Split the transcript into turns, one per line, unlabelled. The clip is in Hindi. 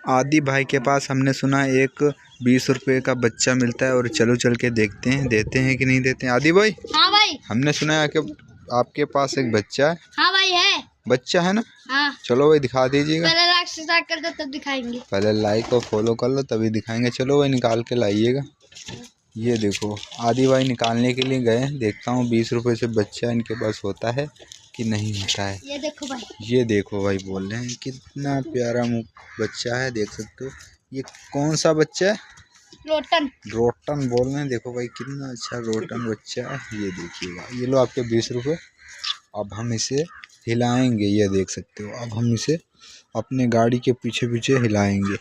आदि भाई के पास हमने सुना एक 20 रुपए का बच्चा मिलता है, और चलो चल के देखते हैं देते हैं कि नहीं देते हैं। आदि भाई,
हाँ भाई,
हमने सुना है कि आपके पास एक बच्चा है।
हाँ भाई है,
बच्चा है ना?
हाँ।
चलो भाई दिखा दीजिएगा।
पहले लाइक सब्सक्राइब कर दो तब दिखाएंगे।
पहले लाइक और फॉलो कर लो तभी दिखाएंगे। चलो भाई निकाल के लाइएगा। ये देखो आदि भाई निकालने के लिए गए, देखता हूँ 20 रुपए से बच्चा इनके पास होता है कि नहीं होता है।
ये देखो भाई,
ये देखो भाई, बोल रहे हैं कितना प्यारा बच्चा है, देख सकते हो। ये कौन सा बच्चा है?
रोटन।
रोटन बोल रहे हैं। देखो भाई कितना अच्छा रोटन बच्चा है। ये देखिएगा, ये लो आपके 20 रुपए। अब हम इसे हिलाएंगे, ये देख सकते हो। अब हम इसे अपने गाड़ी के पीछे पीछे हिलाएंगे।